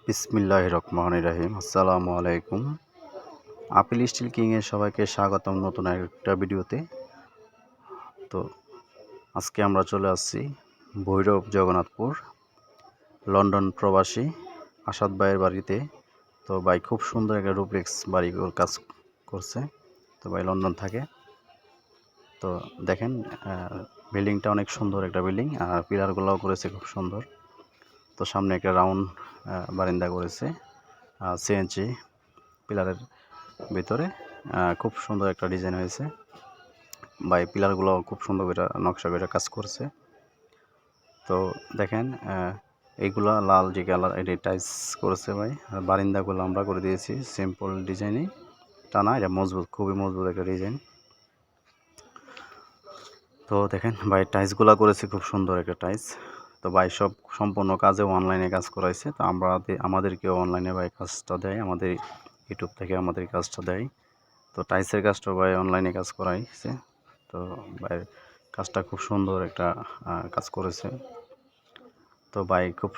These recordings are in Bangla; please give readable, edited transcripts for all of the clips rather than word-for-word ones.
বিসমিল্লাহির রহমানির রহিম। আসসালামু আলাইকুম। আপিল স্টিল কিংয়ের সবাইকে স্বাগতম নতুন একটা ভিডিওতে। তো আজকে আমরা চলে আসছি ভৈরব জগন্নাথপুর, লন্ডন প্রবাসী আসাদ ভাইয়ের বাড়িতে। তো ভাই খুব সুন্দর একটা ডুপ্লেক্স বাড়ি কাজ করছে। তো ভাই লন্ডন থাকে। তো দেখেন বিল্ডিংটা অনেক সুন্দর একটা বিল্ডিং, আর পিলারগুলোও করেছে খুব সুন্দর। তো সামনে একটা রাউন্ড বারান্দা করেছে সিএনজি পিলারের ভিতরে। খুব সুন্দর একটা ডিজাইন হয়েছে। ভাই পিলারগুলো খুব সুন্দর করে নকশা করে কাজ করছে। তো দেখেন এইগুলা লাল যে কালার এটা টাইস করেছে ভাই। আর বারান্দাগুলো আমরা করে দিয়েছি সিম্পল ডিজাইনই টানা, এটা মজবুত, খুবই মজবুত একটা ডিজাইন। তো দেখেন ভাই টাইলসগুলো করেছে খুব সুন্দর একটা টাইলস। তো ভাই সব সম্পূর্ণ কাজে অনলাইনে কাজ করাইছে। তো আমাদেরকেও অনলাইনে ভাই কাজটা দেয়, আমাদের ইউটিউব থেকে আমাদের কাজটা দেয়। তো টাইলসের কাজটা ভাই অনলাইনে কাজ করাইছে। তো ভাইয়ের কাজটা খুব সুন্দর একটা কাজ করেছে। তো ভাই খুব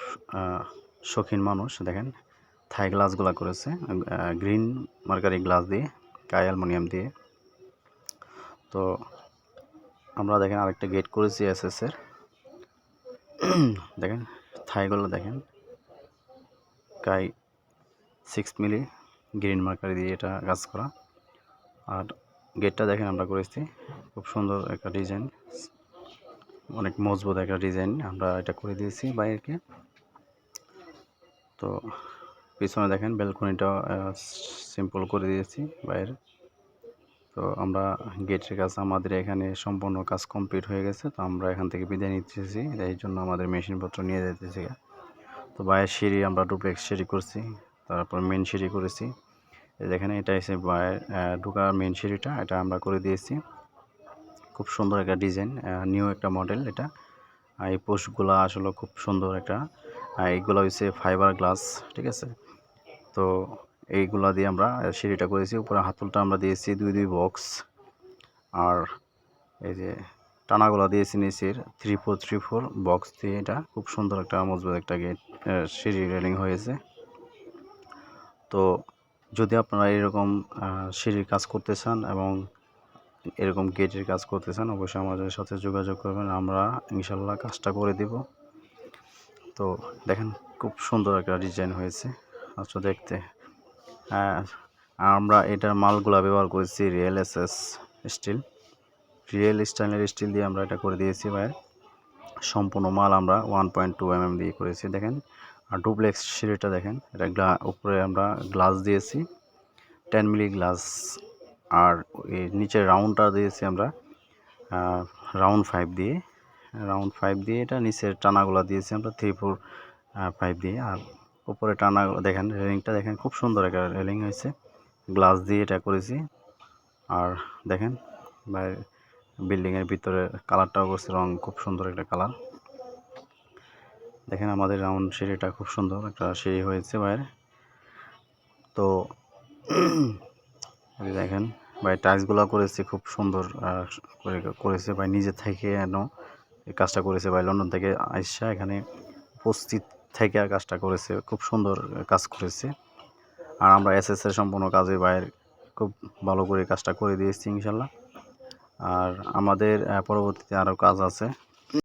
শৌখিন মানুষ। দেখেন থাই গ্লাসগুলো করেছে গ্রিন মার্কারি গ্লাস দিয়ে, কাই অ্যালুমিনিয়াম দিয়ে। তো আমরা দেখেন আরেকটা গেট করেছি এসএসের। দেখেন থাইগুলো দেখেন কাই 6 মিলি গ্রিন মার্কারি দিয়ে এটা কাজ করা। আর গেটটা দেখেন আমরা করেছি খুব সুন্দর একটা ডিজাইন, অনেক মজবুত একটা ডিজাইন আমরা এটা করে দিয়েছি বাইরেকে। তো পিছনে দেখেন ব্যালকনিটা সিম্পল করে দিয়েছি বাইরে। তো আমরা গেটের কাজ আমাদের এখানে সম্পূর্ণ কাজ কমপ্লিট হয়ে গেছে। তো আমরা এখান থেকে বিদায় নিতেছি, এই জন্য আমাদের মেশিনপত্র নিয়ে যেতেছি। তো বাইরের সিঁড়ি আমরা ডুপ্লেক্স সিঁড়ি করছি, তারপর মেন সিঁড়ি করেছি। দেখেন এটা এসে বাইরের ঢোকার মেন সিঁড়িটা এটা আমরা করে দিয়েছি। খুব সুন্দর একটা ডিজাইন, নিউ একটা মডেল এটা। এই পোস্টগুলো আসলে খুব সুন্দর একটা, এইগুলো হচ্ছে ফাইবার গ্লাস, ঠিক আছে। তো এইগুলা দিয়ে আমরা সিঁড়িটা করেছি। উপরে হাতলটা আমরা দিয়েছি দুই বক্স, আর এই যে টানাগুলো দিয়েছি নিচের 3-4 বক্স দিয়ে। এটা খুব সুন্দর একটা মজবুত একটা গেট সিঁড়ি রেলিং হয়েছে। তো যদি আপনারা এরকম সিঁড়ির কাজ করতে চান এবং এরকম গেটের কাজ করতে চান, অবশ্যই আমাদের সাথে যোগাযোগ করবেন, আমরা ইনশাল্লাহ কাজটা করে দেব। তো দেখেন খুব সুন্দর একটা ডিজাইন হয়েছে আচ্ছা দেখতে। আমরা এটার মালগুলা ব্যবহার করেছি রিয়েল এসএস স্টিল, রিয়েল স্টাইলের স্টিল দিয়ে আমরা এটা করে দিয়েছি ভাইয়ের। সম্পূর্ণ মাল আমরা 1.2 mm দিয়ে করেছি। দেখেন আর ডুপ্লেক্স সিঁড়িটা দেখেন, এটা উপরে আমরা গ্লাস দিয়েছি 10 মিলি গ্লাস, আর এই নিচের রাউন্ডটা দিয়েছি আমরা রাউন্ড 5 দিয়ে এটা নিচের টানাগুলো দিয়েছি আমরা 3-4-5 দিয়ে। আর উপরে টানা দেখেন রেলিংটা দেখেন খুব সুন্দর একটা রেলিং হয়েছে, গ্লাস দিয়ে এটা করেছি। আর দেখেন বাইরে বিল্ডিংয়ের ভিতরে কালারটাও করছে, রং খুব সুন্দর একটা কালার। দেখেন আমাদের রাউন্ড সিঁড়িটা খুব সুন্দর একটা সিঁড়ি হয়েছে বাইরে। তো দেখেন ভাই টাইলসগুলো করেছে খুব সুন্দর করেছে ভাই, নিজে থেকে এই কাজটা করেছে ভাই। লন্ডন থেকে আইসা এখানে উপস্থিত থেকে কাজটা করেছে, খুব সুন্দর কাজ করেছে। আর আমরা এসএসের সম্পূর্ণ কাজে ভাইয়ের খুব ভালো করে কাজটা করে দিয়েছি ইনশাল্লাহ। আর আমাদের পরবর্তীতে আরও কাজ আছে।